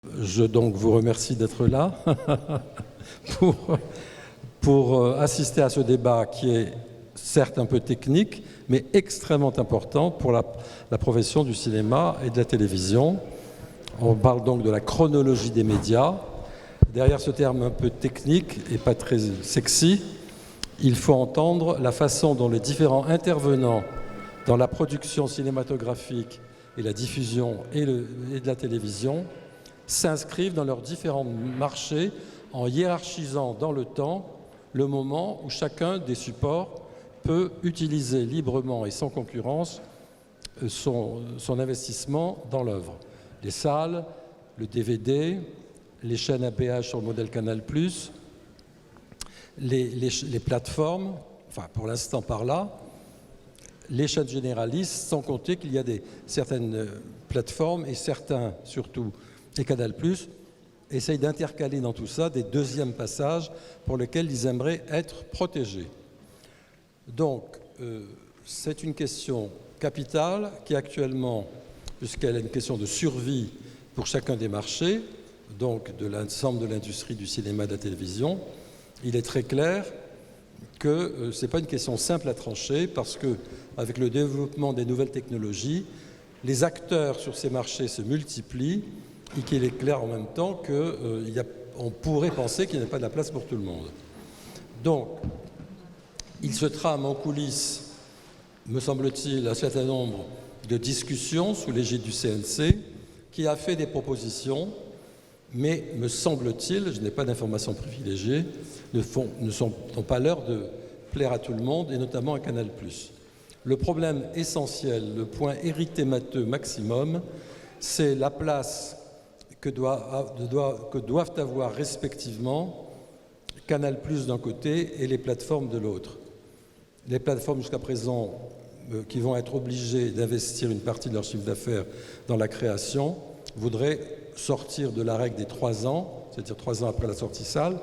Je donc vous remercie d'être là pour assister à ce débat qui est certes un peu technique, mais extrêmement important pour la profession du cinéma et de la télévision. On parle donc de la chronologie des médias. Derrière ce terme un peu technique et pas très sexy, il faut entendre la façon dont les différents intervenants dans la production cinématographique et la diffusion et de la télévision s'inscrivent dans leurs différents marchés en hiérarchisant dans le temps le moment où chacun des supports peut utiliser librement et sans concurrence son investissement dans l'œuvre. Les salles, le DVD, les chaînes à péage sur le modèle Canal+, les plateformes, enfin pour l'instant par là, les chaînes généralistes, sans compter qu'il y a certaines plateformes et certains, surtout, et Canal+, essayent d'intercaler dans tout ça des deuxièmes passages pour lesquels ils aimeraient être protégés. Donc, c'est une question capitale qui actuellement, puisqu'elle est une question de survie pour chacun des marchés, donc de l'ensemble de l'industrie du cinéma et de la télévision, il est très clair que ce n'est pas une question simple à trancher parce qu'avec le développement des nouvelles technologies, les acteurs sur ces marchés se multiplient et qu'il est clair en même temps qu'on pourrait penser qu'il n'y a pas de la place pour tout le monde. Donc, il se trame en coulisses, me semble-t-il, un certain nombre de discussions sous l'égide du CNC qui a fait des propositions, mais me semble-t-il, je n'ai pas d'informations privilégiées, n'ont pas l'heure de plaire à tout le monde et notamment à Canal+. Le problème essentiel, le point érythémateux maximum, c'est la place que doivent avoir respectivement Canal+ d'un côté et les plateformes de l'autre. Les plateformes jusqu'à présent qui vont être obligées d'investir une partie de leur chiffre d'affaires dans la création voudraient sortir de la règle des 3 ans, c'est-à-dire 3 ans après la sortie salle,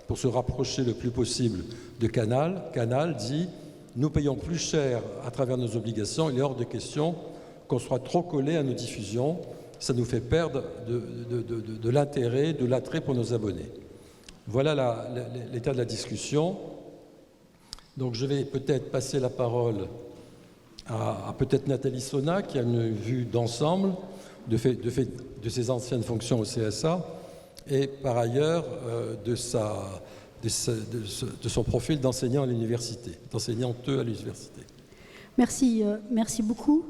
pour se rapprocher le plus possible de Canal. Canal dit « nous payons plus cher à travers nos obligations, il est hors de question qu'on soit trop collé à nos diffusions, ça nous fait perdre de l'intérêt, de l'attrait pour nos abonnés ». Voilà l'état de la discussion. Donc je vais peut-être passer la parole à peut-être Nathalie Sona, qui a une vue d'ensemble de ses anciennes fonctions au CSA et par ailleurs de son profil d'enseignant à l'université, d'enseignante à l'université. Merci beaucoup.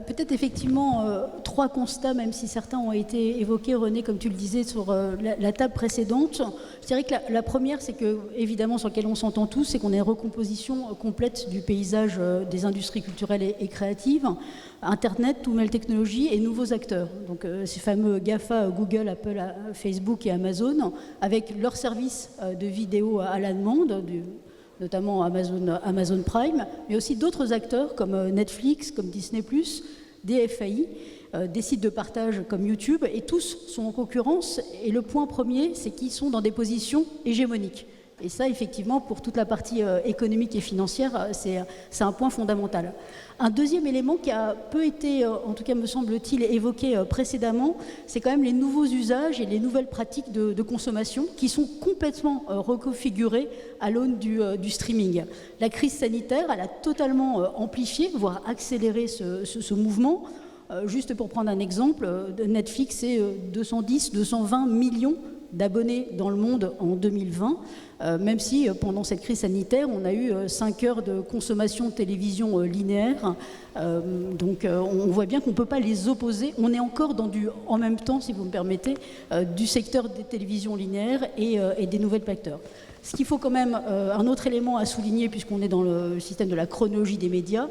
Peut-être effectivement 3 constats, même si certains ont été évoqués, René, comme tu le disais, sur la table précédente. Je dirais que la première, c'est que, évidemment, sur laquelle on s'entend tous, c'est qu'on a une recomposition complète du paysage des industries culturelles et créatives. Internet, nouvelles technologies et nouveaux acteurs. Donc ces fameux GAFA, Google, Apple, Facebook et Amazon, avec leurs services de vidéo à la demande, notamment Amazon Prime, mais aussi d'autres acteurs comme Netflix, comme Disney+, des FAI, des sites de partage comme YouTube, et tous sont en concurrence. Et le point premier, c'est qu'ils sont dans des positions hégémoniques. Et ça, effectivement, pour toute la partie économique et financière, c'est un point fondamental. Un deuxième élément qui a peu été, en tout cas me semble-t-il, évoqué précédemment, c'est quand même les nouveaux usages et les nouvelles pratiques de consommation qui sont complètement reconfigurées à l'aune du streaming. La crise sanitaire, elle a totalement amplifié, voire accéléré ce mouvement. Juste pour prendre un exemple, Netflix, c'est 220 millions d'abonnés dans le monde en 2020, même si pendant cette crise sanitaire, on a eu 5 heures de consommation de télévision linéaire. Donc on voit bien qu'on ne peut pas les opposer. On est encore en même temps, si vous me permettez, du secteur des télévisions linéaires et des nouvelles acteurs. Ce qu'il faut quand même, un autre élément à souligner, puisqu'on est dans le système de la chronologie des médias,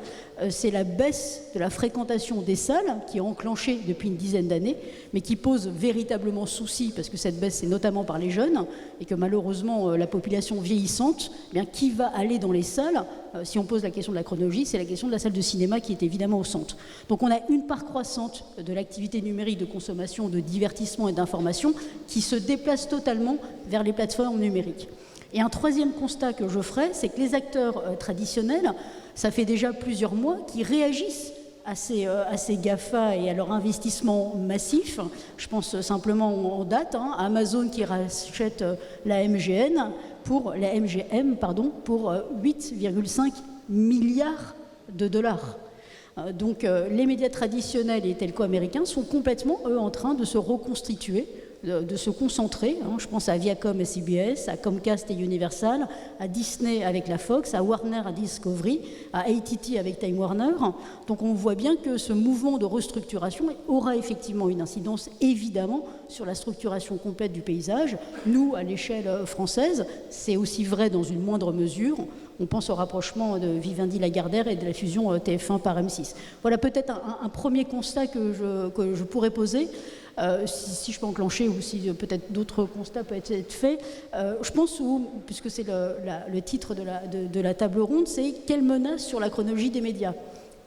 c'est la baisse de la fréquentation des salles qui est enclenchée depuis une dizaine d'années, mais qui pose véritablement souci, parce que cette baisse, c'est notamment par les jeunes, et que malheureusement, la population vieillissante, eh bien, qui va aller dans les salles? Si on pose la question de la chronologie, c'est la question de la salle de cinéma qui est évidemment au centre. Donc on a une part croissante de l'activité numérique de consommation, de divertissement et d'information qui se déplace totalement vers les plateformes numériques. Et un troisième constat que je ferai, c'est que les acteurs traditionnels, ça fait déjà plusieurs mois qu'ils réagissent à ces GAFA et à leur investissement massif. Je pense simplement en date, Amazon qui rachète la MGM pour 8,5 milliards de dollars. Donc les médias traditionnels et telco américains sont complètement, eux, en train de se reconstituer, de se concentrer. Je pense à Viacom et CBS, à Comcast et Universal, à Disney avec la Fox, à Warner à Discovery, à AT&T avec Time Warner. Donc on voit bien que ce mouvement de restructuration aura effectivement une incidence évidemment sur la structuration complète du paysage. Nous, à l'échelle française, c'est aussi vrai dans une moindre mesure. On pense au rapprochement de Vivendi-Lagardère et de la fusion TF1 par M6. Voilà peut-être un premier constat que je pourrais poser. Si je peux enclencher ou si peut-être d'autres constats peuvent être faits, je pense, puisque c'est le titre de la table ronde, c'est quelle menace sur la chronologie des médias.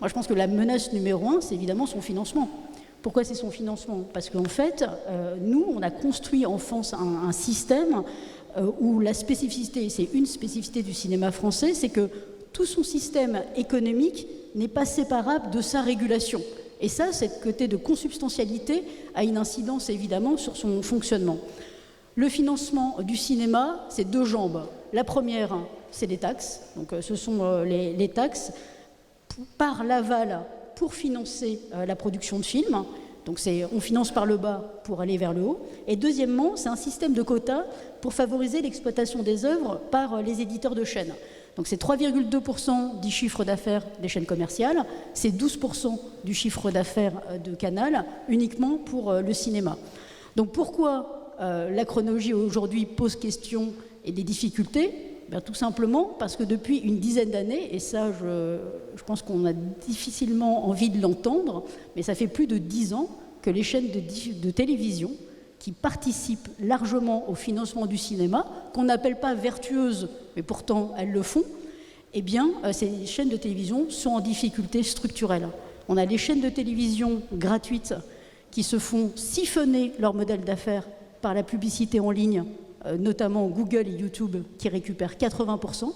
Moi, je pense que la menace numéro 1, c'est évidemment son financement. Pourquoi c'est son financement? Parce qu'en fait, nous, on a construit en France un système où la spécificité, c'est une spécificité du cinéma français, c'est que tout son système économique n'est pas séparable de sa régulation. Et ça, cette côté de consubstantialité a une incidence évidemment sur son fonctionnement. Le financement du cinéma, c'est deux jambes. La première, c'est les taxes. Donc ce sont les taxes par l'aval pour financer la production de films. Donc on finance par le bas pour aller vers le haut. Et deuxièmement, c'est un système de quotas pour favoriser l'exploitation des œuvres par les éditeurs de chaînes. Donc c'est 3,2% du chiffre d'affaires des chaînes commerciales, c'est 12% du chiffre d'affaires de Canal, uniquement pour le cinéma. Donc pourquoi la chronologie aujourd'hui pose question et des difficultés? Tout simplement parce que depuis une dizaine d'années, et ça je pense qu'on a difficilement envie de l'entendre, mais ça fait plus de 10 ans que les chaînes de télévision qui participent largement au financement du cinéma, qu'on n'appelle pas vertueuses, mais pourtant elles le font, eh bien ces chaînes de télévision sont en difficulté structurelle. On a les chaînes de télévision gratuites qui se font siphonner leur modèle d'affaires par la publicité en ligne, notamment Google et YouTube qui récupèrent 80%.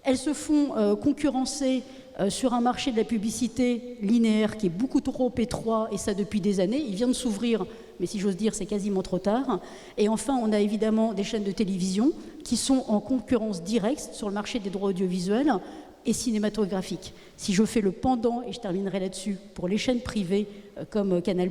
Elles se font concurrencer sur un marché de la publicité linéaire qui est beaucoup trop étroit, et ça depuis des années. Il vient de s'ouvrir, mais si j'ose dire, c'est quasiment trop tard. Et enfin, on a évidemment des chaînes de télévision qui sont en concurrence directe sur le marché des droits audiovisuels et cinématographiques. Si je fais le pendant, et je terminerai là-dessus, pour les chaînes privées comme Canal+,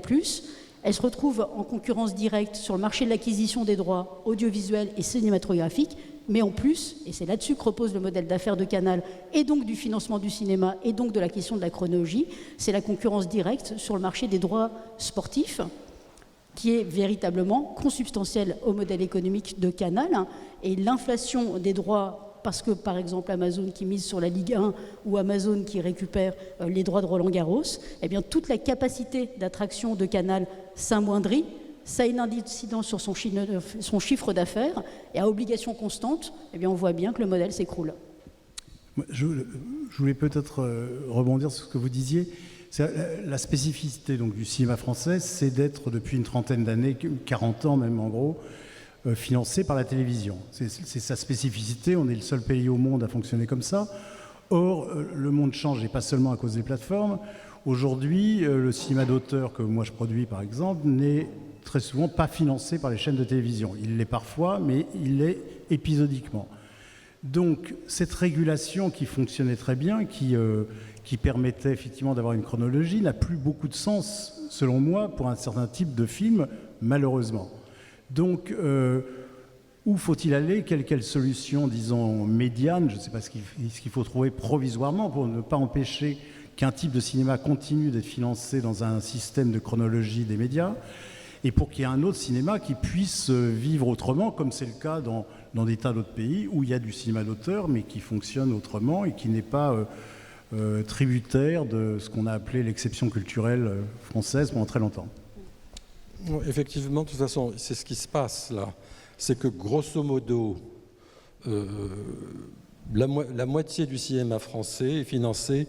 elles se retrouvent en concurrence directe sur le marché de l'acquisition des droits audiovisuels et cinématographiques, mais en plus, et c'est là-dessus que repose le modèle d'affaires de Canal, et donc du financement du cinéma, et donc de la question de la chronologie, c'est la concurrence directe sur le marché des droits sportifs, qui est véritablement consubstantielle au modèle économique de Canal, et l'inflation des droits, parce que par exemple Amazon qui mise sur la Ligue 1 ou Amazon qui récupère les droits de Roland-Garros, eh bien toute la capacité d'attraction de Canal s'amoindrit. Ça a une incidence sur son chiffre d'affaires, et à obligation constante, eh bien on voit bien que le modèle s'écroule. Je voulais peut-être rebondir sur ce que vous disiez. La spécificité donc, du cinéma français, c'est d'être depuis une trentaine d'années, 40 ans même en gros, financé par la télévision. C'est sa spécificité, on est le seul pays au monde à fonctionner comme ça. Or, le monde change, et pas seulement à cause des plateformes. Aujourd'hui, le cinéma d'auteur que moi je produis par exemple n'est très souvent pas financé par les chaînes de télévision. Il l'est parfois, mais il l'est épisodiquement. Donc cette régulation qui fonctionnait très bien, qui permettait effectivement d'avoir une chronologie, n'a plus beaucoup de sens, selon moi, pour un certain type de film, malheureusement. Donc où faut-il aller? Quelle solution, disons, médiane? Je ne sais pas ce qu'il faut trouver provisoirement pour ne pas empêcher qu'un type de cinéma continue d'être financé dans un système de chronologie des médias, et pour qu'il y ait un autre cinéma qui puisse vivre autrement, comme c'est le cas dans des tas d'autres pays où il y a du cinéma d'auteur, mais qui fonctionne autrement et qui n'est pas tributaire de ce qu'on a appelé l'exception culturelle française pendant très longtemps. Effectivement, de toute façon, c'est ce qui se passe là. C'est que grosso modo, la moitié du cinéma français est financé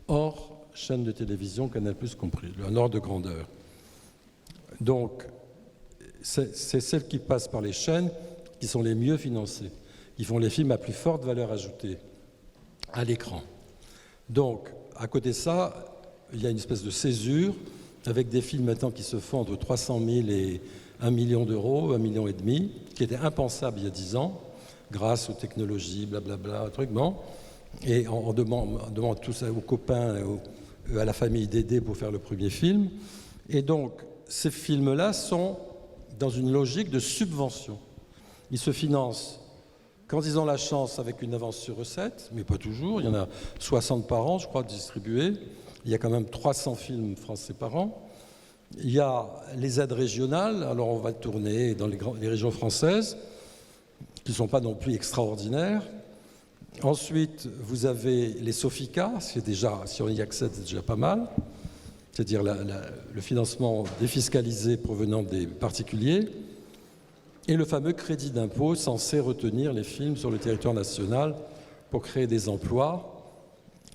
hors chaîne de télévision, Canal+ compris, un ordre de grandeur. Donc, c'est celles qui passent par les chaînes qui sont les mieux financées, qui font les films à plus forte valeur ajoutée à l'écran. Donc, à côté de ça, il y a une espèce de césure avec des films maintenant qui se font entre 300 000 et 1 million d'euros, 1,5 million, qui était impensable il y a 10 ans, grâce aux technologies, blablabla, truc, bon. Et on demande tout ça aux copains, à la famille d'aider pour faire le premier film. Et donc, ces films-là sont dans une logique de subvention. Ils se financent quand ils ont la chance avec une avance sur recette, mais pas toujours. Il y en a 60 par an, je crois, distribués. Il y a quand même 300 films français par an. Il y a les aides régionales. Alors, on va tourner dans les régions françaises, qui ne sont pas non plus extraordinaires. Ensuite, vous avez les SOFICA, c'est déjà, si on y accède, c'est déjà pas mal. C'est-à-dire le financement défiscalisé provenant des particuliers. Et le fameux crédit d'impôt censé retenir les films sur le territoire national pour créer des emplois.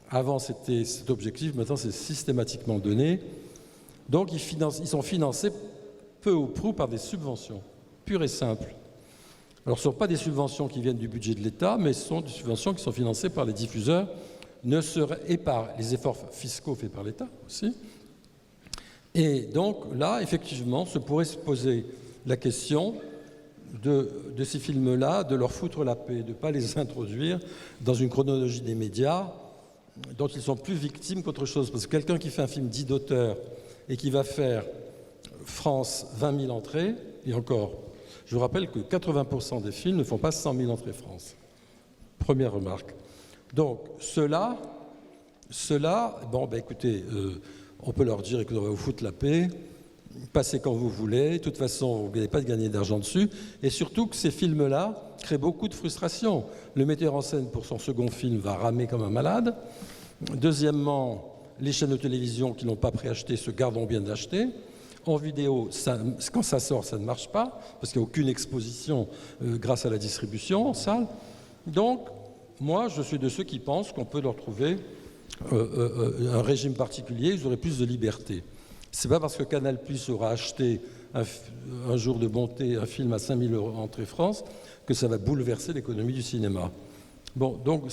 Avant, c'était cet objectif, maintenant, c'est systématiquement donné. Donc, ils sont financés peu ou prou par des subventions, pures et simples. Alors, ce ne sont pas des subventions qui viennent du budget de l'État, mais ce sont des subventions qui sont financées par les diffuseurs et par les efforts fiscaux faits par l'État aussi. Et donc, là, effectivement, se pourrait se poser la question de ces films-là, de leur foutre la paix, de ne pas les introduire dans une chronologie des médias dont ils sont plus victimes qu'autre chose. Parce que quelqu'un qui fait un film dit d'auteur et qui va faire France 20 000 entrées, et encore, je vous rappelle que 80% des films ne font pas 100 000 entrées France. Première remarque. Donc, ceux-là, bon, ben écoutez, on peut leur dire, écoutez, on va vous foutre la paix, passez quand vous voulez, de toute façon, vous n'allez pas gagner d'argent dessus, et surtout que ces films-là créent beaucoup de frustration. Le metteur en scène, pour son second film, va ramer comme un malade. Deuxièmement, les chaînes de télévision qui n'ont pas préacheté se garderont bien d'acheter. En vidéo, quand ça sort, ça ne marche pas, parce qu'il n'y a aucune exposition grâce à la distribution en salle. Donc, moi, je suis de ceux qui pensent qu'on peut leur trouver un régime particulier, ils auraient plus de liberté. Ce n'est pas parce que Canal+ aura acheté un jour de bonté un film à 5 000 € entrée France que ça va bouleverser l'économie du cinéma. Bon, donc,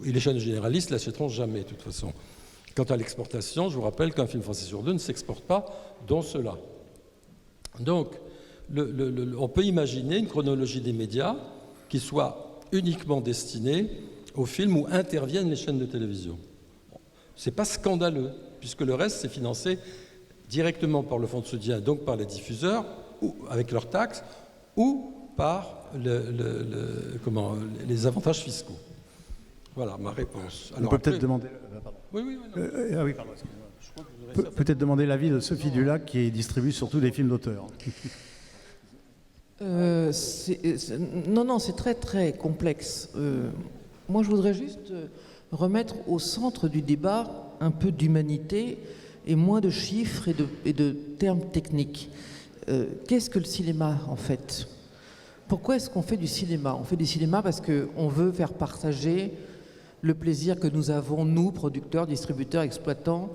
et les chaînes généralistes ne l'achèteront jamais, de toute façon. Quant à l'exportation, je vous rappelle qu'un film français sur deux ne s'exporte pas, dont cela. Donc, on peut imaginer une chronologie des médias qui soit uniquement destinée aux films où interviennent les chaînes de télévision. Ce n'est pas scandaleux, puisque le reste, c'est financé directement par le Fonds de soutien, donc par les diffuseurs, ou avec leurs taxes, ou par les avantages fiscaux. Voilà ma réponse. Alors, on peut peut-être demander... Oui, pardon, excusez-moi. Peut-être demander l'avis de Sophie Dulac, qui distribue surtout des films d'auteur. Non, c'est très très complexe. Moi, je voudrais juste remettre au centre du débat un peu d'humanité et moins de chiffres et de termes techniques. Qu'est-ce que le cinéma, en fait ? Pourquoi est-ce qu'on fait du cinéma ? On fait du cinéma parce qu'on veut faire partager le plaisir que nous avons, nous, producteurs, distributeurs, exploitants,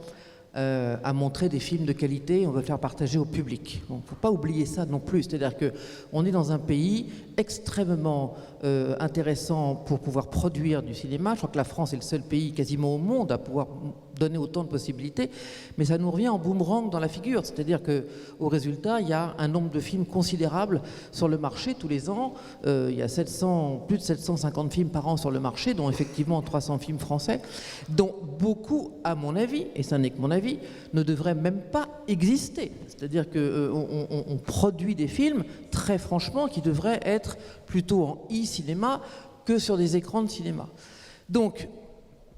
à montrer des films de qualité, on veut le faire partager au public. Il ne faut pas oublier ça non plus. C'est-à-dire qu'on est dans un pays extrêmement intéressant pour pouvoir produire du cinéma. Je crois que la France est le seul pays quasiment au monde à pouvoir donner autant de possibilités, mais ça nous revient en boomerang dans la figure. C'est-à-dire qu'au résultat, il y a un nombre de films considérable sur le marché tous les ans. Il y a plus de 750 films par an sur le marché, dont effectivement 300 films français, dont beaucoup, à mon avis, et ça n'est que mon avis, ne devraient même pas exister. C'est-à-dire qu'on produit des films, très franchement, qui devraient être plutôt en e-cinéma que sur des écrans de cinéma. Donc,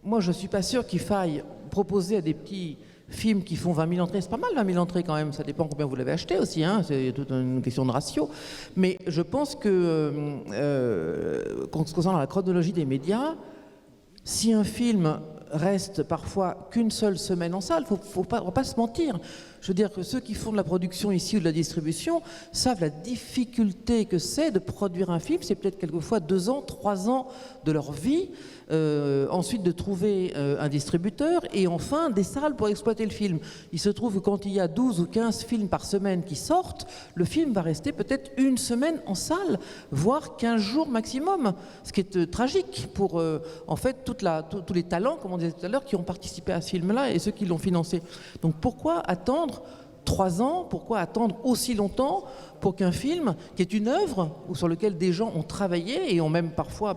moi, je ne suis pas sûr qu'il faille proposer à des petits films qui font 20 000 entrées. C'est pas mal 20 000 entrées quand même, ça dépend combien vous l'avez acheté aussi, hein. C'est toute une question de ratio. Mais je pense que, concernant la chronologie des médias, si un film reste parfois qu'une seule semaine en salle, on ne va pas se mentir. Je veux dire que ceux qui font de la production ici ou de la distribution savent la difficulté que c'est de produire un film. C'est peut-être quelquefois 2 ans, 3 ans de leur vie. Ensuite de trouver un distributeur et enfin des salles pour exploiter le film. Il se trouve que quand il y a 12 ou 15 films par semaine qui sortent, le film va rester peut-être 1 semaine en salle, voire 15 jours maximum, ce qui est tragique pour en fait tous les talents, comme on disait tout à l'heure, qui ont participé à ce film-là et ceux qui l'ont financé. Donc pourquoi attendre 3 ans, pourquoi attendre aussi longtemps pour qu'un film, qui est une œuvre sur laquelle des gens ont travaillé et ont même parfois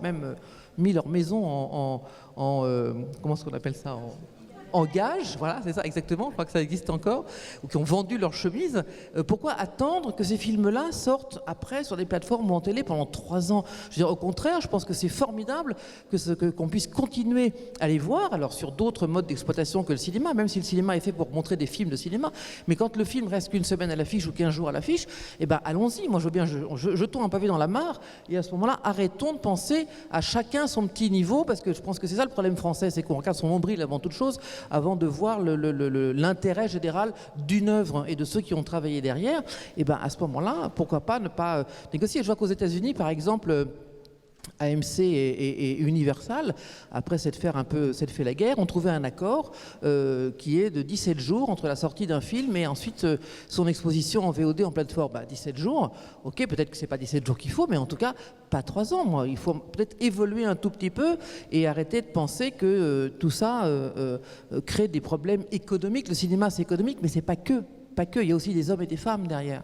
mis leur maison comment est-ce qu'on appelle ça, en gage, voilà, c'est ça exactement, je crois que ça existe encore, ou qui ont vendu leur chemise. Pourquoi attendre que ces films-là sortent après sur des plateformes ou en télé pendant 3 ans? Je veux dire, au contraire, je pense que c'est formidable qu'on puisse continuer à les voir, alors sur d'autres modes d'exploitation que le cinéma, même si le cinéma est fait pour montrer des films de cinéma, mais quand le film reste qu'1 semaine à l'affiche ou 15 jours à l'affiche, eh ben allons-y, moi je veux bien, jetons un pavé dans la mare, et à ce moment-là, arrêtons de penser à chacun son petit niveau, parce que je pense que c'est ça le problème français, c'est qu'on regarde son nombril avant toute chose, avant de voir l'intérêt général d'une œuvre et de ceux qui ont travaillé derrière, et ben à ce moment-là, pourquoi pas ne pas négocier. Je vois qu'aux États-Unis, par exemple, AMC et Universal, après s'être fait la guerre, ont trouvé un accord qui est de 17 jours entre la sortie d'un film et ensuite son exposition en VOD en plateforme. 17 jours, ok, peut-être que c'est pas 17 jours qu'il faut, mais en tout cas, pas 3 ans. Moi. Il faut peut-être évoluer un tout petit peu et arrêter de penser que tout ça crée des problèmes économiques. Le cinéma, c'est économique, mais c'est pas que. Il y a aussi des hommes et des femmes derrière.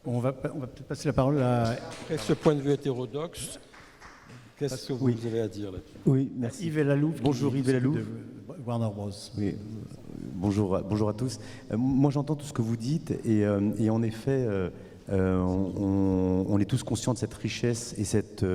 On va peut-être passer la parole à... Et ce point de vue hétérodoxe, qu'est-ce que vous avez à dire là-dessus? Oui, merci. Yves Lalouf. Bonjour Yves Lalouf. De Warner Bros. Oui, bonjour à tous. Moi j'entends tout ce que vous dites et en effet on est tous conscients de cette richesse et cette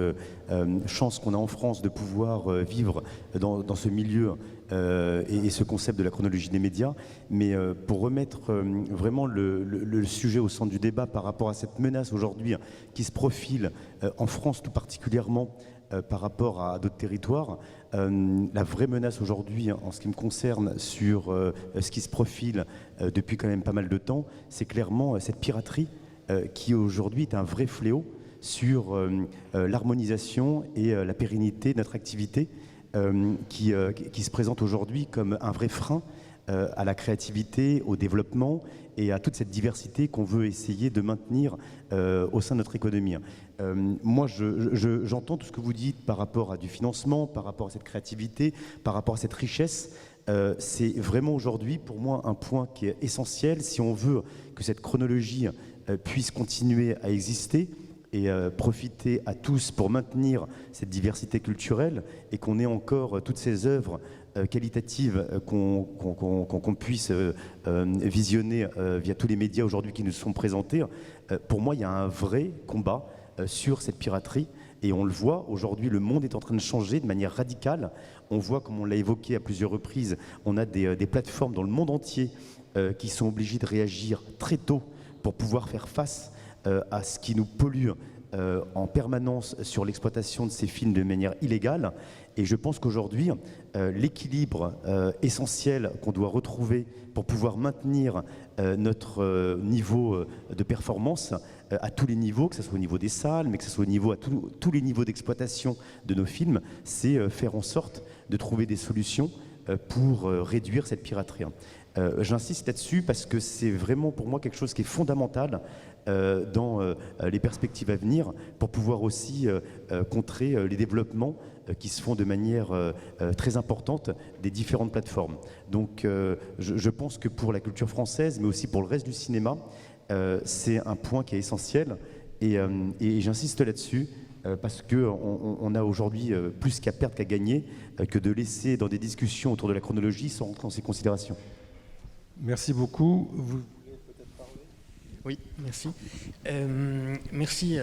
chance qu'on a en France de pouvoir vivre dans ce milieu et ce concept de la chronologie des médias. Mais pour remettre vraiment le sujet au centre du débat par rapport à cette menace aujourd'hui qui se profile en France tout particulièrement par rapport à d'autres territoires, la vraie menace aujourd'hui en ce qui me concerne sur ce qui se profile depuis quand même pas mal de temps, c'est clairement cette piraterie qui aujourd'hui est un vrai fléau sur l'harmonisation et la pérennité de notre activité qui se présente aujourd'hui comme un vrai frein à la créativité, au développement et à toute cette diversité qu'on veut essayer de maintenir au sein de notre économie. Moi, j'entends tout ce que vous dites par rapport à du financement, par rapport à cette créativité, par rapport à cette richesse. C'est vraiment aujourd'hui, pour moi, un point qui est essentiel si on veut que cette chronologie puisse continuer à exister et profiter à tous pour maintenir cette diversité culturelle et qu'on ait encore toutes ces œuvres qualitatives qu'on puisse visionner via tous les médias aujourd'hui qui nous sont présentés. Pour moi, il y a un vrai combat sur cette piraterie et on le voit, aujourd'hui le monde est en train de changer de manière radicale. On voit, comme on l'a évoqué à plusieurs reprises, on a des plateformes dans le monde entier qui sont obligées de réagir très tôt pour pouvoir faire face à ce qui nous pollue en permanence sur l'exploitation de ces films de manière illégale. Et je pense qu'aujourd'hui, l'équilibre essentiel qu'on doit retrouver pour pouvoir maintenir notre niveau de performance à tous les niveaux, que ce soit au niveau des salles, mais que ce soit au niveau à tous les niveaux d'exploitation de nos films, c'est faire en sorte de trouver des solutions pour réduire cette piraterie. J'insiste là-dessus parce que c'est vraiment pour moi quelque chose qui est fondamental dans les perspectives à venir pour pouvoir aussi contrer les développements qui se font de manière très importante des différentes plateformes. Donc je pense que pour la culture française, mais aussi pour le reste du cinéma, c'est un point qui est essentiel et j'insiste là-dessus parce qu'on a aujourd'hui plus qu'à perdre qu'à gagner que de laisser dans des discussions autour de la chronologie sans rentrer dans ces considérations. Merci beaucoup. Vous voulez peut-être parler? Oui, merci. Merci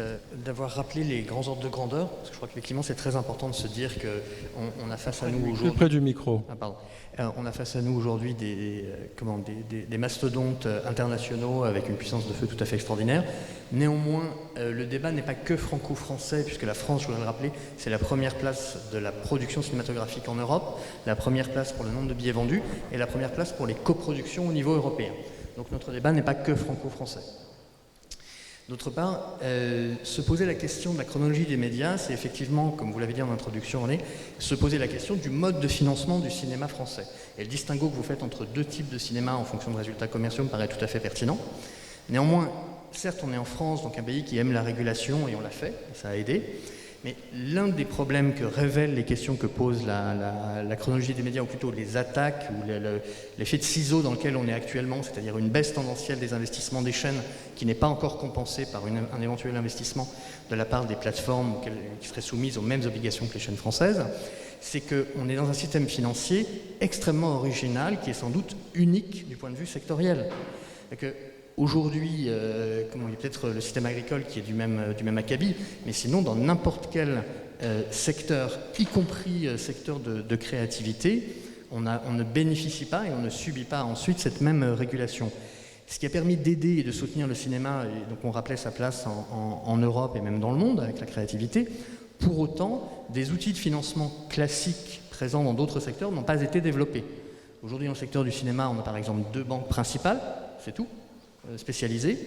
d'avoir rappelé les grands ordres de grandeur, parce que je crois qu'effectivement c'est très important de se dire qu'on a face à nous aujourd'hui... Plus près du micro. Ah, pardon. On a face à nous aujourd'hui des mastodontes internationaux avec une puissance de feu tout à fait extraordinaire. Néanmoins, le débat n'est pas que franco-français, puisque la France, je voudrais le rappeler, c'est la première place de la production cinématographique en Europe, la première place pour le nombre de billets vendus et la première place pour les coproductions au niveau européen. Donc notre débat n'est pas que franco-français. D'autre part, se poser la question de la chronologie des médias, c'est effectivement, comme vous l'avez dit en introduction, René, se poser la question du mode de financement du cinéma français. Et le distinguo que vous faites entre deux types de cinéma en fonction de résultats commerciaux me paraît tout à fait pertinent. Néanmoins, certes, on est en France, donc un pays qui aime la régulation, et on l'a fait, et ça a aidé. Mais l'un des problèmes que révèlent les questions que pose la chronologie des médias, ou plutôt les attaques, ou l'effet de ciseaux dans lequel on est actuellement, c'est-à-dire une baisse tendancielle des investissements des chaînes qui n'est pas encore compensée par un éventuel investissement de la part des plateformes qui seraient soumises aux mêmes obligations que les chaînes françaises, c'est qu'on est dans un système financier extrêmement original qui est sans doute unique du point de vue sectoriel. Aujourd'hui, comment dire, peut-être le système agricole qui est du même acabit, mais sinon dans n'importe quel secteur, y compris secteur de créativité, on ne bénéficie pas et on ne subit pas ensuite cette même régulation. Ce qui a permis d'aider et de soutenir le cinéma, et donc on rappelait sa place en Europe et même dans le monde avec la créativité, pour autant, des outils de financement classiques présents dans d'autres secteurs n'ont pas été développés. Aujourd'hui, dans le secteur du cinéma, on a par exemple 2 banques principales, c'est tout, spécialisés.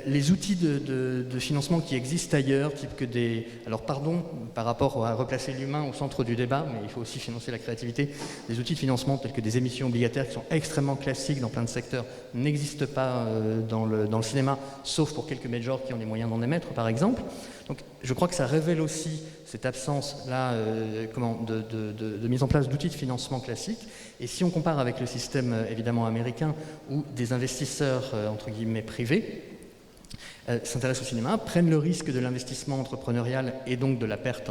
Les outils de financement qui existent ailleurs, type que des... Alors pardon, par rapport à replacer l'humain au centre du débat, mais il faut aussi financer la créativité, des outils de financement tels que des émissions obligataires qui sont extrêmement classiques dans plein de secteurs n'existent pas dans le cinéma, sauf pour quelques majors qui ont les moyens d'en émettre, par exemple. Donc je crois que ça révèle aussi cette absence-là de mise en place d'outils de financement classiques. Et si on compare avec le système évidemment américain, où des investisseurs, entre guillemets, privés, s'intéressent au cinéma, prennent le risque de l'investissement entrepreneurial et donc de la perte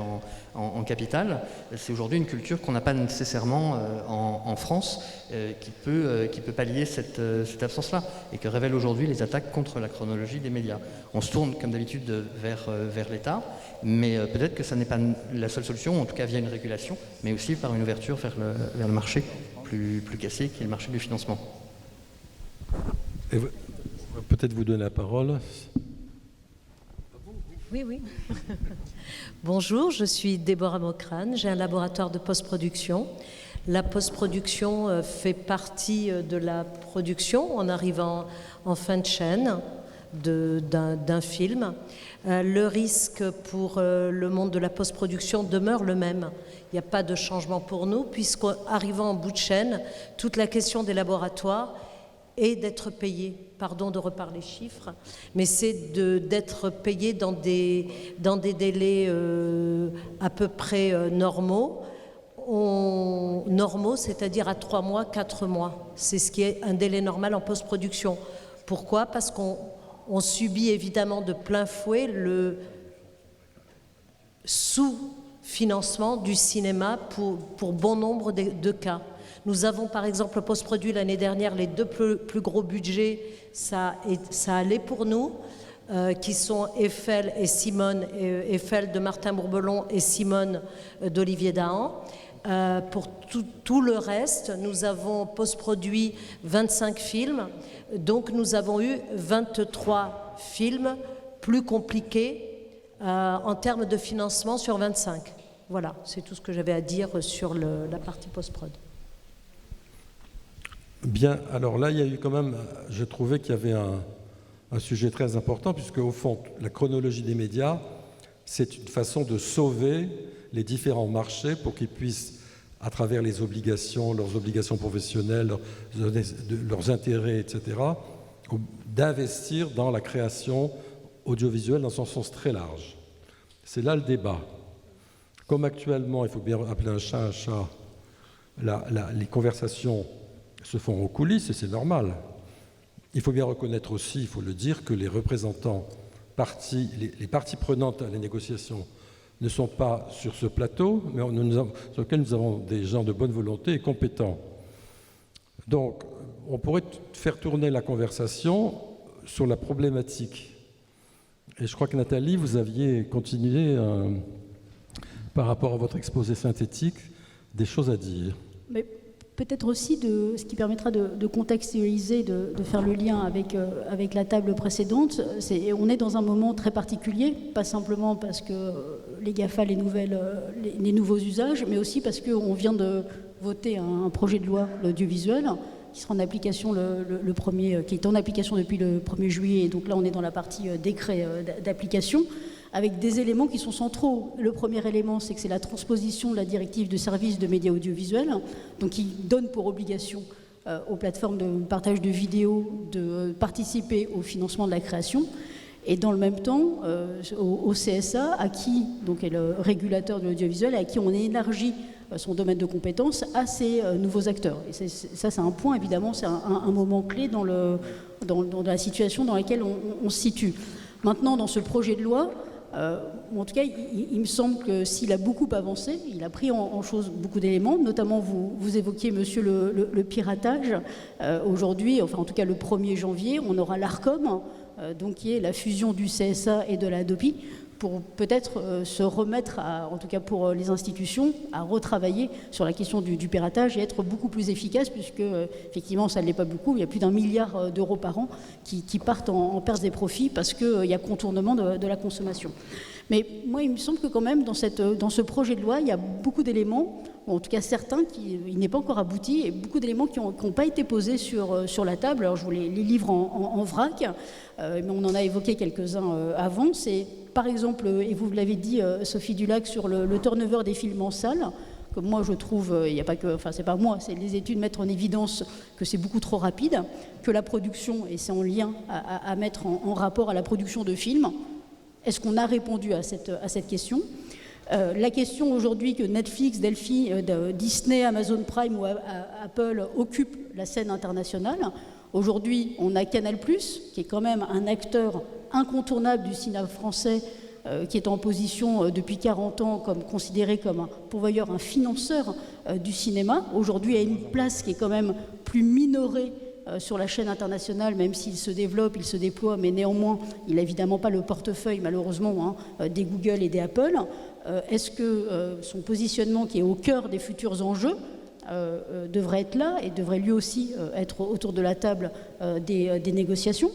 en capital, c'est aujourd'hui une culture qu'on n'a pas nécessairement en France, qui peut pallier cette absence-là, et que révèlent aujourd'hui les attaques contre la chronologie des médias. On se tourne comme d'habitude vers l'État, mais peut-être que ça n'est pas la seule solution, en tout cas via une régulation, mais aussi par une ouverture vers le marché plus classique, qui est le marché du financement. Et peut-être vous donner la parole. Oui. Bonjour, je suis Déborah Mocrane, j'ai un laboratoire de post-production. La post-production fait partie de la production en arrivant en fin de chaîne d'un film. Le risque pour le monde de la post-production demeure le même. Il n'y a pas de changement pour nous, puisqu'arrivant en bout de chaîne, toute la question des laboratoires est d'être payé. Pardon de reparler chiffres, mais c'est d'être payé dans des délais à peu près normaux, c'est-à-dire à 3 mois, 4 mois. C'est ce qui est un délai normal en post-production. Pourquoi ? Parce qu'on subit évidemment de plein fouet le sous-financement du cinéma pour bon nombre de cas. Nous avons par exemple post-produit l'année dernière les 2 plus gros budgets, ça allait pour nous, qui sont Eiffel et Simone, Eiffel de Martin Bourbelon et Simone d'Olivier Dahan. Pour tout le reste, nous avons post-produit 25 films, donc nous avons eu 23 films plus compliqués en termes de financement sur 25. Voilà, c'est tout ce que j'avais à dire sur la partie post-prod. Bien, alors là, il y a eu quand même, je trouvais qu'il y avait un sujet très important, puisque au fond, la chronologie des médias, c'est une façon de sauver les différents marchés pour qu'ils puissent, à travers les obligations, leurs obligations professionnelles, leurs intérêts, etc., d'investir dans la création audiovisuelle dans son sens très large. C'est là le débat. Comme actuellement, il faut bien appeler un chat, les conversations se font aux coulisses, et c'est normal. Il faut bien reconnaître aussi, il faut le dire, que les représentants, les parties prenantes à la négociation ne sont pas sur ce plateau, mais sur lequel nous avons des gens de bonne volonté et compétents. Donc, on pourrait faire tourner la conversation sur la problématique. Et je crois que Nathalie, vous aviez continué, par rapport à votre exposé synthétique, des choses à dire. Mais peut-être aussi ce qui permettra de contextualiser, de faire le lien avec la table précédente. On est dans un moment très particulier, pas simplement parce que les GAFA, les nouveaux usages, mais aussi parce qu'on vient de voter un projet de loi, l'audiovisuel, qui sera en application qui est en application depuis le 1er juillet. Et donc là, on est dans la partie décret d'application, avec des éléments qui sont centraux. Le premier élément, c'est que c'est la transposition de la directive de services de médias audiovisuels, donc qui donne pour obligation aux plateformes de partage de vidéos de participer au financement de la création. Et dans le même temps, au CSA, donc est le régulateur de l'audiovisuel, à qui on élargit son domaine de compétences à ces nouveaux acteurs. Et ça, c'est un point, évidemment, c'est un moment clé dans la situation dans laquelle on se situe. Maintenant, dans ce projet de loi, en tout cas, il me semble que s'il a beaucoup avancé, il a pris en chose beaucoup d'éléments, notamment vous évoquiez, monsieur, le piratage. Aujourd'hui, enfin en tout cas le 1er janvier, on aura l'ARCOM, donc qui est la fusion du CSA et de la Hadopi, pour peut-être se remettre, en tout cas pour les institutions, à retravailler sur la question du piratage et être beaucoup plus efficace, puisque effectivement ça ne l'est pas beaucoup, il y a plus d'1 milliard d'euros par an qui partent en perte des profits parce qu'il y a contournement de la consommation. Mais moi, il me semble que quand même, dans ce projet de loi, il y a beaucoup d'éléments, ou en tout cas certains, il n'est pas encore abouti, et beaucoup d'éléments qui n'ont pas été posés sur la table. Alors je vous les livre en vrac, mais on en a évoqué quelques-uns avant. C'est par exemple, et vous l'avez dit, Sophie Dulac, sur le turnover des films en salle, que moi je trouve, il n'y a pas que, enfin c'est pas moi, c'est les études mettent en évidence que c'est beaucoup trop rapide, que la production, et c'est en lien à mettre en rapport à la production de films. Est-ce qu'on a répondu à cette question ? La question aujourd'hui que Netflix, Delphi, Disney, Amazon Prime ou Apple occupent la scène internationale. Aujourd'hui, on a Canal+, qui est quand même un acteur incontournable du cinéma français, qui est en position depuis 40 ans considéré comme un pourvoyeur, un financeur du cinéma. Aujourd'hui, il a une place qui est quand même plus minorée sur la chaîne internationale, même s'il se développe, il se déploie, mais néanmoins, il n'a évidemment pas le portefeuille, malheureusement, des Google et des Apple. Est-ce que son positionnement, qui est au cœur des futurs enjeux, devrait être là et devrait lui aussi être autour de la table des négociations?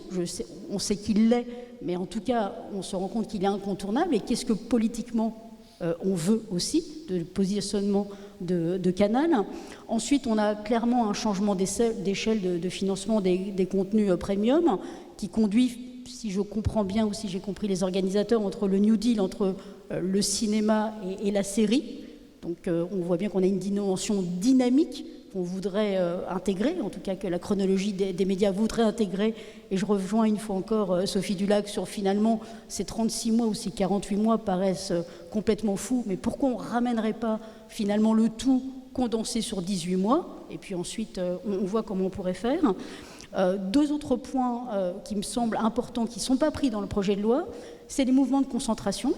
On sait qu'il l'est, mais en tout cas, on se rend compte qu'il est incontournable. Et qu'est-ce que politiquement on veut aussi de positionnement de Canal? Ensuite, on a clairement un changement d'échelle de financement des contenus premium qui conduit, si je comprends bien ou si j'ai compris les organisateurs, entre le New Deal, entre le cinéma et la série. Donc on voit bien qu'on a une dimension dynamique qu'on voudrait intégrer, en tout cas que la chronologie des médias voudrait intégrer. Et je rejoins une fois encore Sophie Dulac sur finalement ces 36 mois ou ces 48 mois paraissent complètement fous, mais pourquoi on ne ramènerait pas finalement le tout condensé sur 18 mois? Et puis ensuite on voit comment on pourrait faire. Deux autres points qui me semblent importants, qui ne sont pas pris dans le projet de loi, c'est les mouvements de concentration.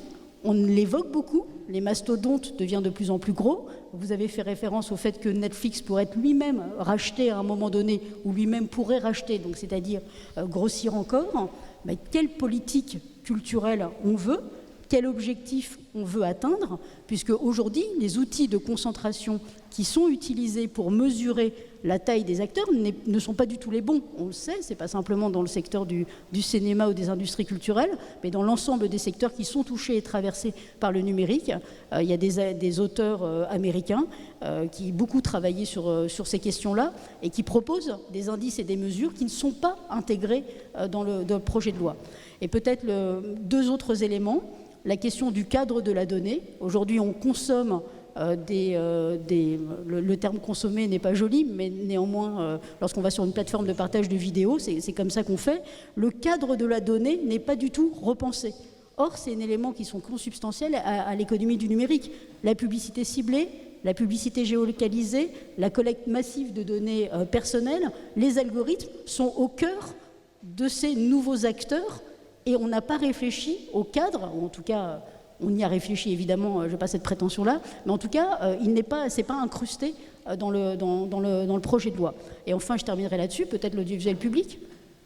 On l'évoque beaucoup, les mastodontes deviennent de plus en plus gros. Vous avez fait référence au fait que Netflix pourrait être lui-même racheté à un moment donné, ou lui-même pourrait racheter, donc c'est-à-dire grossir encore. Mais quelle politique culturelle on veut? Quel objectif on veut atteindre? Puisque aujourd'hui, les outils de concentration qui sont utilisés pour mesurer la taille des acteurs ne sont pas du tout les bons. On le sait, ce n'est pas simplement dans le secteur du cinéma ou des industries culturelles, mais dans l'ensemble des secteurs qui sont touchés et traversés par le numérique. Il y a des auteurs américains qui beaucoup travaillé sur ces questions-là et qui proposent des indices et des mesures qui ne sont pas intégrés dans le projet de loi. Et peut-être deux autres éléments. La question du cadre de la donnée. Aujourd'hui, on consomme le terme consommer n'est pas joli, mais néanmoins, lorsqu'on va sur une plateforme de partage de vidéos, c'est comme ça qu'on fait. Le cadre de la donnée n'est pas du tout repensé. Or, c'est un élément qui sont consubstantiels à l'économie du numérique. La publicité ciblée, la publicité géolocalisée, la collecte massive de données personnelles, les algorithmes sont au cœur de ces nouveaux acteurs. Et on n'a pas réfléchi au cadre, ou en tout cas, on y a réfléchi évidemment, je n'ai pas cette prétention-là, mais en tout cas, c'est pas incrusté dans le projet de loi. Et enfin, je terminerai là-dessus, peut-être l'audiovisuel public,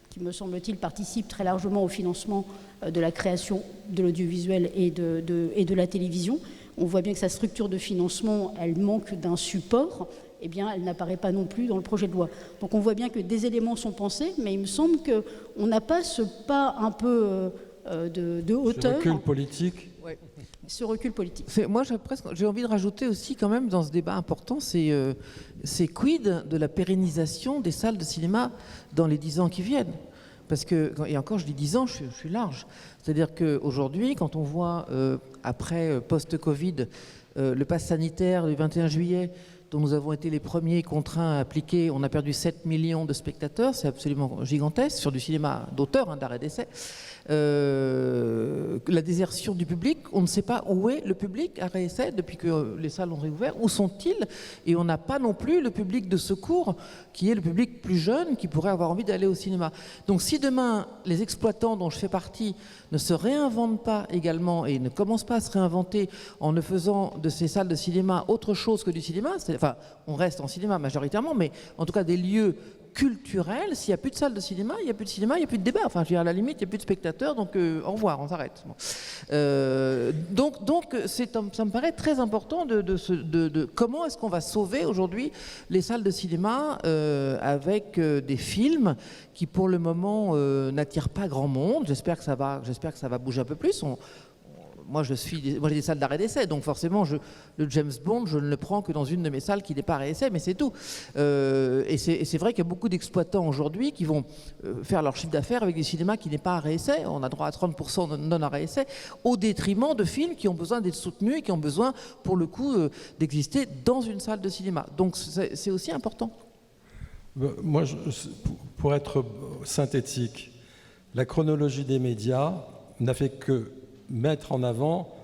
qui me semble-t-il participe très largement au financement de la création de l'audiovisuel et de la télévision. On voit bien que sa structure de financement, elle manque d'un support. Eh bien, elle n'apparaît pas non plus dans le projet de loi. Donc on voit bien que des éléments sont pensés, mais il me semble qu'on n'a pas ce pas un peu de hauteur. Ce recul politique. Ouais. ce recul politique. Moi, j'ai envie de rajouter aussi quand même dans ce débat important, c'est quid de la pérennisation des salles de cinéma dans les 10 ans qui viennent. Parce que, et encore je dis 10 ans, je suis large. C'est-à-dire qu'aujourd'hui, quand on voit, après post-Covid, le pass sanitaire du 21 juillet, dont nous avons été les premiers contraints à appliquer, on a perdu 7 millions de spectateurs, c'est absolument gigantesque, sur du cinéma d'auteur, d'arrêt d'essai. La désertion du public, on ne sait pas où est le public à réessai depuis que les salles ont réouvert, où sont-ils? Et on n'a pas non plus le public de secours qui est le public plus jeune qui pourrait avoir envie d'aller au cinéma. Donc si demain les exploitants dont je fais partie ne se réinventent pas également et ne commencent pas à se réinventer en ne faisant de ces salles de cinéma autre chose que du cinéma, enfin on reste en cinéma majoritairement, mais en tout cas des lieux culturel, s'il n'y a plus de salle de cinéma, il n'y a plus de cinéma, il n'y a plus de débat. Enfin, je veux dire, à la limite, il n'y a plus de spectateurs, donc au revoir, on s'arrête. Bon. Donc ça me paraît très important de comment est-ce qu'on va sauver aujourd'hui les salles de cinéma avec des films qui, pour le moment, n'attirent pas grand monde. J'espère que ça va bouger un peu plus. Moi, j'ai des salles d'arrêt d'essai, donc forcément, le James Bond, je ne le prends que dans une de mes salles qui n'est pas arrêt d'essai, mais c'est tout. Et c'est vrai qu'il y a beaucoup d'exploitants aujourd'hui qui vont faire leur chiffre d'affaires avec des cinémas qui n'est pas arrêt d'essai. On a droit à 30% de non-arrêt d'essai, au détriment de films qui ont besoin d'être soutenus et qui ont besoin, pour le coup, d'exister dans une salle de cinéma. Donc, c'est aussi important. Moi, pour être synthétique, la chronologie des médias n'a fait que mettre en avant,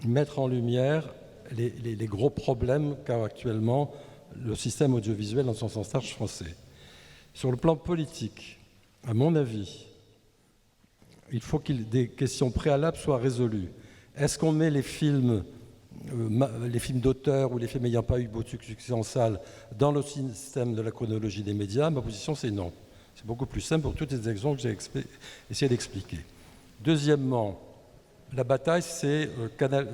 mettre en lumière les gros problèmes qu'a actuellement le système audiovisuel dans son sens large français. Sur le plan politique, à mon avis, il faut que des questions préalables soient résolues. Est-ce qu'on met les films d'auteur ou les films n'ayant pas eu beaucoup de succès en salle dans le système de la chronologie des médias? Ma position, c'est non. C'est beaucoup plus simple pour toutes les exemples que j'ai essayé d'expliquer. Deuxièmement, la bataille, c'est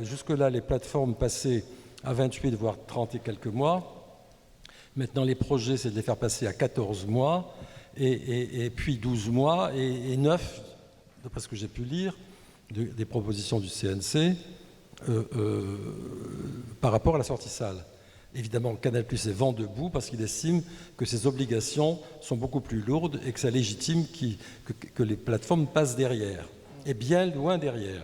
jusque-là, les plateformes passaient à 28, voire 30 et quelques mois. Maintenant, les projets, c'est de les faire passer à 14 mois, et puis 12 mois, et 9, d'après ce que j'ai pu lire, des propositions du CNC par rapport à la sortie salle. Évidemment, Canal+ est vent debout parce qu'il estime que ses obligations sont beaucoup plus lourdes et que ça légitime que les plateformes passent derrière, et bien loin derrière.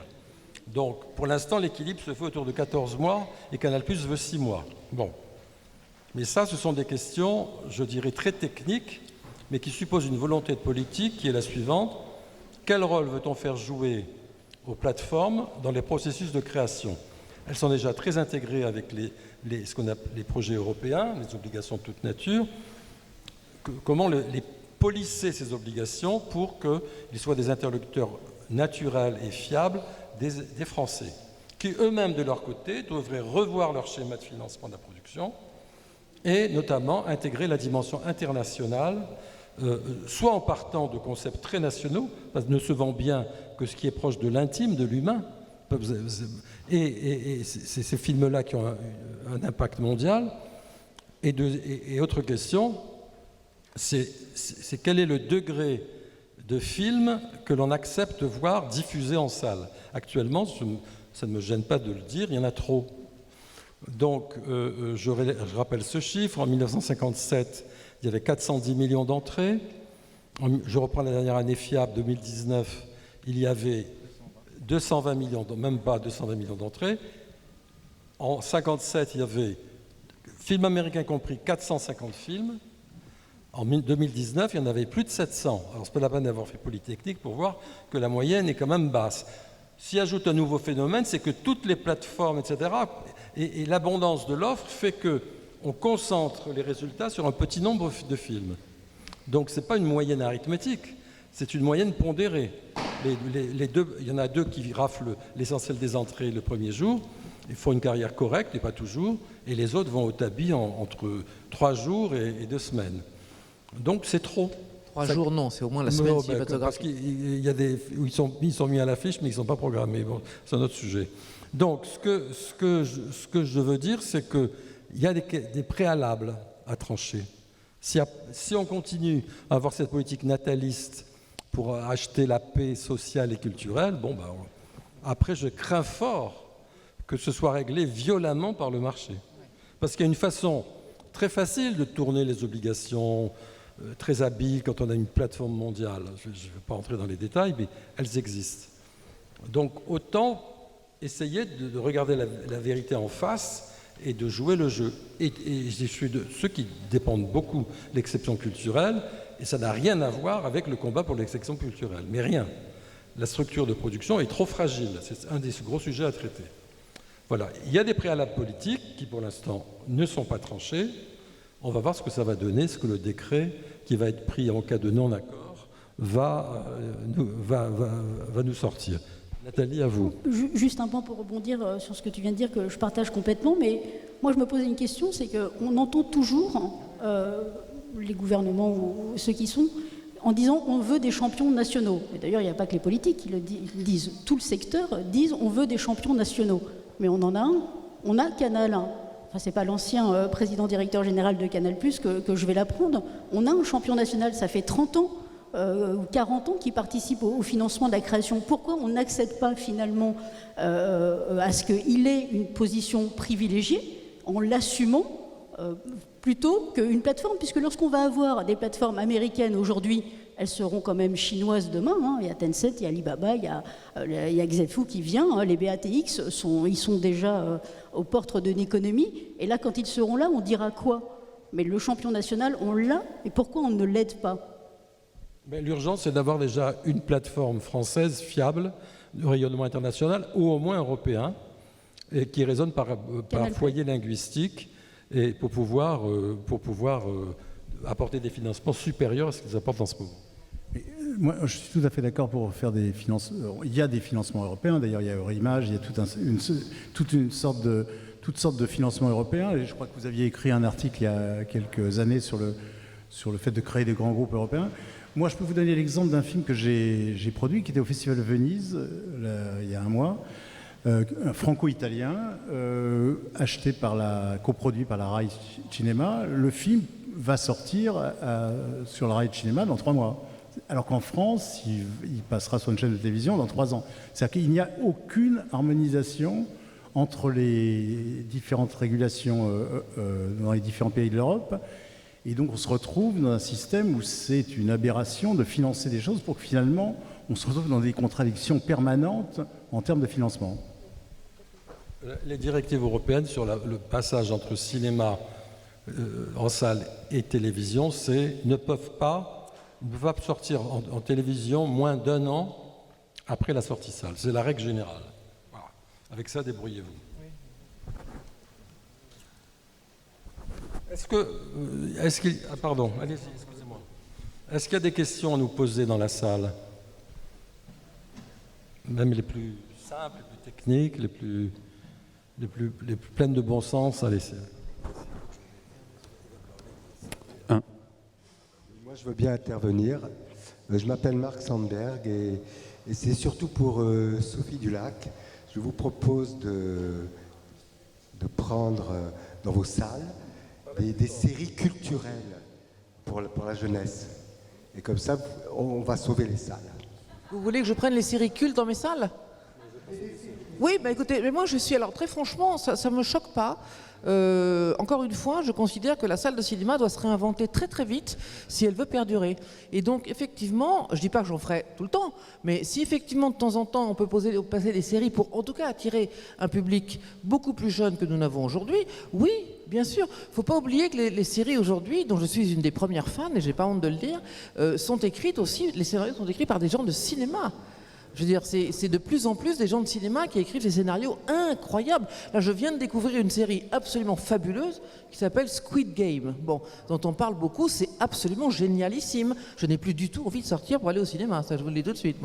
Donc, pour l'instant, l'équilibre se fait autour de 14 mois et Canal+ veut 6 mois. Bon. Mais ça, ce sont des questions, je dirais, très techniques, mais qui supposent une volonté de politique qui est la suivante. Quel rôle veut-on faire jouer aux plateformes dans les processus de création? Elles sont déjà très intégrées avec ce qu'on appelle les projets européens, les obligations de toute nature. Comment les polisser, ces obligations, pour qu'ils soient des interlocuteurs naturels et fiables des Français, qui eux-mêmes, de leur côté, devraient revoir leur schéma de financement de la production et notamment intégrer la dimension internationale, soit en partant de concepts très nationaux, parce que ne se vend bien que ce qui est proche de l'intime, de l'humain, et c'est ces films-là qui ont un impact mondial. Et autre question, c'est quel est le degré de films que l'on accepte de voir diffusés en salle. Actuellement, ça ne me gêne pas de le dire, il y en a trop. Donc, je rappelle ce chiffre. En 1957, il y avait 410 millions d'entrées. Je reprends la dernière année fiable, 2019, il y avait 220 millions, même pas 220 millions d'entrées. En 1957, il y avait, films américains compris, 450 films. En 2019, il y en avait plus de 700. Alors, c'est pas la peine d'avoir fait Polytechnique pour voir que la moyenne est quand même basse. S'y ajoute un nouveau phénomène, c'est que toutes les plateformes, etc., et l'abondance de l'offre fait qu'on concentre les résultats sur un petit nombre de films. Donc, ce n'est pas une moyenne arithmétique, c'est une moyenne pondérée. Il y en a deux qui raflent l'essentiel des entrées le premier jour, ils font une carrière correcte, et pas toujours, et les autres vont au tapis entre 3 jours et 2 semaines. Donc c'est trop. 3 jours, non, c'est au moins la semaine cinématographique. Parce qu'il y a des où ils sont mis à l'affiche, mais ils ne sont pas programmés. Bon, c'est un autre sujet. Donc ce que je veux dire, c'est qu'il y a des préalables à trancher. Si on continue à avoir cette politique nataliste pour acheter la paix sociale et culturelle, après je crains fort que ce soit réglé violemment par le marché. Parce qu'il y a une façon très facile de tourner les obligations, très habile quand on a une plateforme mondiale. Je ne vais pas entrer dans les détails, mais elles existent. Donc autant essayer de regarder la vérité en face et de jouer le jeu. Et je suis de ceux qui dépendent beaucoup de l'exception culturelle, et ça n'a rien à voir avec le combat pour l'exception culturelle. Mais rien. La structure de production est trop fragile. C'est un des gros sujets à traiter. Voilà. Il y a des préalables politiques qui, pour l'instant, ne sont pas tranchés. On va voir ce que ça va donner, ce que le décret qui va être pris en cas de non-accord va nous sortir. Nathalie, à vous. Juste un point pour rebondir sur ce que tu viens de dire, que je partage complètement, mais moi je me posais une question, c'est qu'on entend toujours les gouvernements ou ceux qui sont en disant on veut des champions nationaux. Et d'ailleurs, il n'y a pas que les politiques qui le disent. Tout le secteur dit on veut des champions nationaux. Mais on en a un, on a Canal 1. Enfin, ce n'est pas l'ancien président-directeur général de Canal+, que je vais l'apprendre. On a un champion national, ça fait 30 ans ou 40 ans qu'il participe au financement de la création. Pourquoi on n'accède pas finalement à ce qu'il ait une position privilégiée en l'assumant plutôt qu'une plateforme, puisque lorsqu'on va avoir des plateformes américaines aujourd'hui, elles seront quand même chinoises demain. Hein. Il y a Tencent, il y a Alibaba, il y a Xefu qui vient. Hein. Les BATX, ils sont déjà aux portes de l'économie. Et là, quand ils seront là, on dira quoi? Mais le champion national, on l'a. Et pourquoi on ne l'aide pas? L'urgence, c'est d'avoir déjà une plateforme française fiable de rayonnement international, ou au moins européen, et qui résonne par foyer linguistique, et pour pouvoir apporter des financements supérieurs à ce qu'ils apportent en ce moment. Moi, je suis tout à fait d'accord pour faire des financements. Il y a des financements européens, d'ailleurs, il y a Eurimage, il y a toutes sortes de financements européens. Et je crois que vous aviez écrit un article il y a quelques années sur le fait de créer des grands groupes européens. Moi, je peux vous donner l'exemple d'un film que j'ai produit, qui était au Festival de Venise, il y a un mois, franco-italien, coproduit par la Rai Cinema. Le film va sortir sur la Rai Cinema dans 3 mois. Alors qu'en France, il passera sur une chaîne de télévision dans 3 ans. C'est-à-dire qu'il n'y a aucune harmonisation entre les différentes régulations dans les différents pays de l'Europe. Et donc on se retrouve dans un système où c'est une aberration de financer des choses pour que finalement on se retrouve dans des contradictions permanentes en termes de financement. Les directives européennes sur le passage entre cinéma en salle et télévision, ne peuvent pas sortir en télévision moins d'1 an après la sortie salle. C'est la règle générale. Voilà. Avec ça, débrouillez-vous. Oui. Pardon, allez-y, excusez-moi. Est-ce qu'il y a des questions à nous poser dans la salle? Même les plus simples, les plus techniques, les plus pleines de bon sens. Allez, Moi, je veux bien intervenir. Je m'appelle Marc Sandberg et c'est surtout pour Sophie Dulac. Je vous propose de prendre dans vos salles des séries culturelles pour la jeunesse. Et comme ça, on va sauver les salles. Vous voulez que je prenne les séries cultes dans mes salles? Oui, écoutez, mais moi je suis, alors très franchement, ça ne me choque pas. Encore une fois, je considère que la salle de cinéma doit se réinventer très très vite si elle veut perdurer. Et donc effectivement, je ne dis pas que j'en ferai tout le temps, mais si effectivement de temps en temps on peut passer des séries pour en tout cas attirer un public beaucoup plus jeune que nous n'avons aujourd'hui, oui, bien sûr. Il ne faut pas oublier que les séries aujourd'hui, dont je suis une des premières fans, et je n'ai pas honte de le dire, sont écrites aussi, les scénarios sont écrits par des gens de cinéma. Je veux dire, c'est de plus en plus des gens de cinéma qui écrivent des scénarios incroyables. Là, je viens de découvrir une série absolument fabuleuse qui s'appelle Squid Game, dont on parle beaucoup, c'est absolument génialissime. Je n'ai plus du tout envie de sortir pour aller au cinéma, ça je vous le dis tout de suite.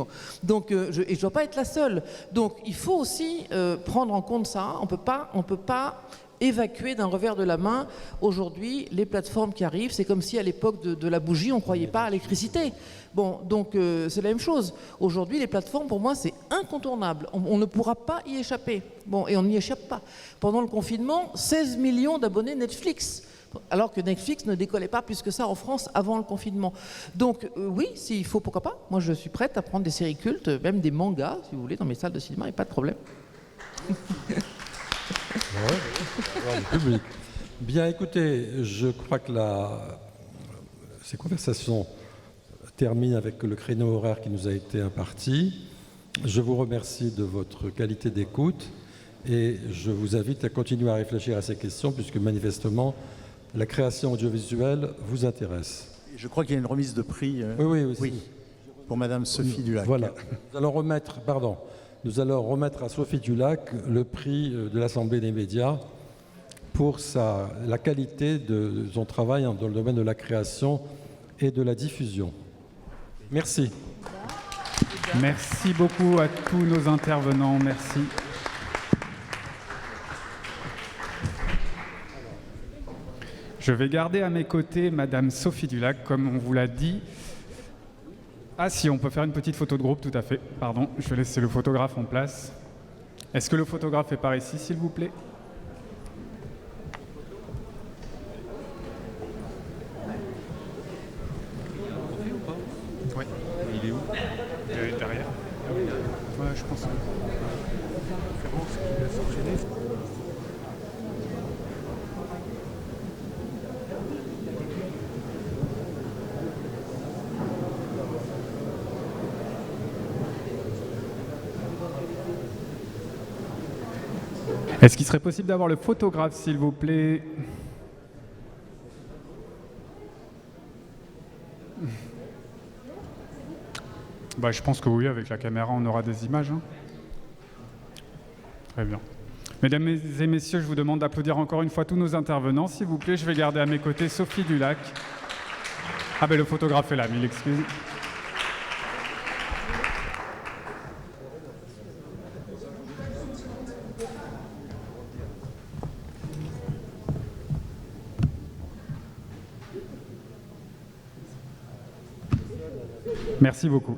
Donc, et je ne dois pas être la seule. Donc, il faut aussi prendre en compte ça. On peut pas évacuer d'un revers de la main aujourd'hui les plateformes qui arrivent. C'est comme si à l'époque de la bougie, on ne croyait pas à l'électricité. Donc c'est la même chose. Aujourd'hui, les plateformes, pour moi, c'est incontournable. On ne pourra pas y échapper. Et on n'y échappe pas. Pendant le confinement, 16 millions d'abonnés Netflix, alors que Netflix ne décollait pas plus que ça en France avant le confinement. Donc oui, s'il faut, pourquoi pas. Moi, je suis prête à prendre des séries cultes, même des mangas, si vous voulez, dans mes salles de cinéma, et pas de problème. Ouais, voir le public. Bien, écoutez, je crois que ces conversations terminent avec le créneau horaire qui nous a été imparti. Je vous remercie de votre qualité d'écoute et je vous invite à continuer à réfléchir à ces questions puisque manifestement, la création audiovisuelle vous intéresse. Je crois qu'il y a une remise de prix Oui, aussi. oui, pour Madame Sophie Dulac. Voilà. Nous allons remettre à Sophie Dulac le prix de l'Assemblée des médias pour la qualité de son travail dans le domaine de la création et de la diffusion. Merci. Merci beaucoup à tous nos intervenants. Merci. Je vais garder à mes côtés Madame Sophie Dulac, comme on vous l'a dit. Ah si, on peut faire une petite photo de groupe, tout à fait. Pardon, je vais laisser le photographe en place. Est-ce que le photographe est par ici, s'il vous plaît ? Oui. Il est où ? Derrière. Ouais, je pense. Est-ce qu'il serait possible d'avoir le photographe, s'il vous plaît ? Bah, je pense que oui, avec la caméra, on aura des images. Hein. Très bien. Mesdames et messieurs, je vous demande d'applaudir encore une fois tous nos intervenants. S'il vous plaît, je vais garder à mes côtés Sophie Dulac. Ah ben le photographe est là, mille excuses. Merci beaucoup.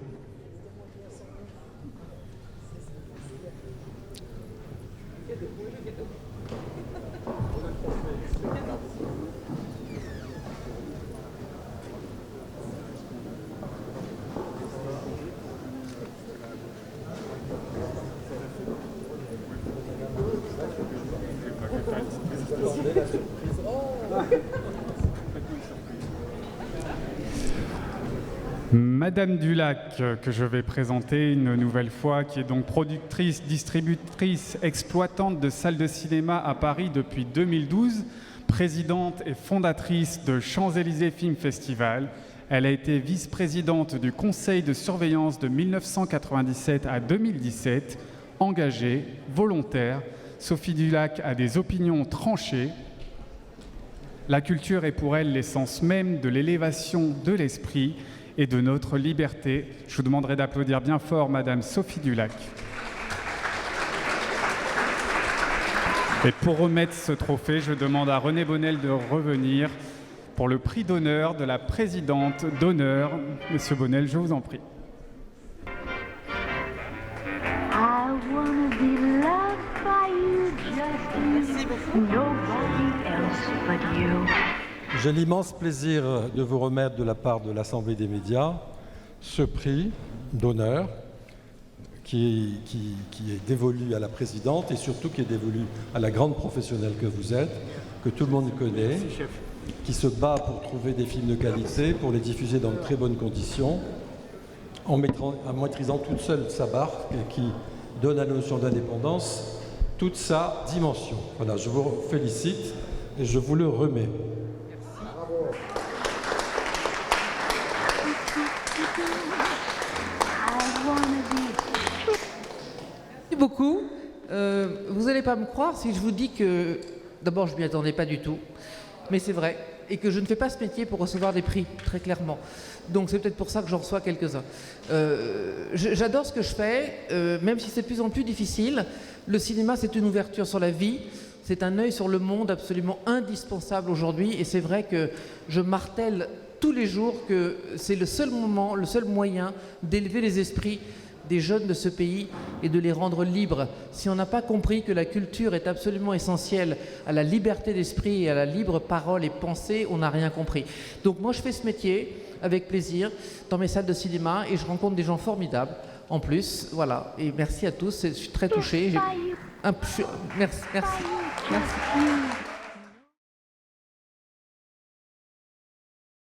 Madame Dulac, que je vais présenter une nouvelle fois, qui est donc productrice, distributrice, exploitante de salles de cinéma à Paris depuis 2012, présidente et fondatrice de Champs-Élysées Film Festival. Elle a été vice-présidente du conseil de surveillance de 1997 à 2017, engagée, volontaire. Sophie Dulac a des opinions tranchées. La culture est pour elle l'essence même de l'élévation de l'esprit et de notre liberté. Je vous demanderai d'applaudir bien fort Madame Sophie Dulac. Et pour remettre ce trophée, je demande à René Bonnel de revenir pour le prix d'honneur de la présidente d'honneur. Monsieur Bonnel, je vous en prie. J'ai l'immense plaisir de vous remettre de la part de l'Assemblée des médias ce prix d'honneur qui est dévolu à la présidente et surtout qui est dévolu à la grande professionnelle que vous êtes, que tout le monde connaît, qui se bat pour trouver des films de qualité, pour les diffuser dans de très bonnes conditions, en maîtrisant toute seule sa barque et qui donne à la notion d'indépendance toute sa dimension. Voilà, je vous félicite et je vous le remets. Merci beaucoup. Vous n'allez pas me croire si je vous dis que, d'abord, je ne m'y attendais pas du tout, mais c'est vrai, et que je ne fais pas ce métier pour recevoir des prix, très clairement. Donc c'est peut-être pour ça que j'en reçois quelques-uns. J'adore ce que je fais, même si c'est de plus en plus difficile. Le cinéma, c'est une ouverture sur la vie, c'est un œil sur le monde absolument indispensable aujourd'hui, et c'est vrai que je martèle tous les jours que c'est le seul moment, le seul moyen d'élever les esprits des jeunes de ce pays et de les rendre libres. Si on n'a pas compris que la culture est absolument essentielle à la liberté d'esprit et à la libre parole et pensée, on n'a rien compris. Donc moi je fais ce métier avec plaisir dans mes salles de cinéma et je rencontre des gens formidables en plus. Voilà, et merci à tous, je suis très touché. Merci.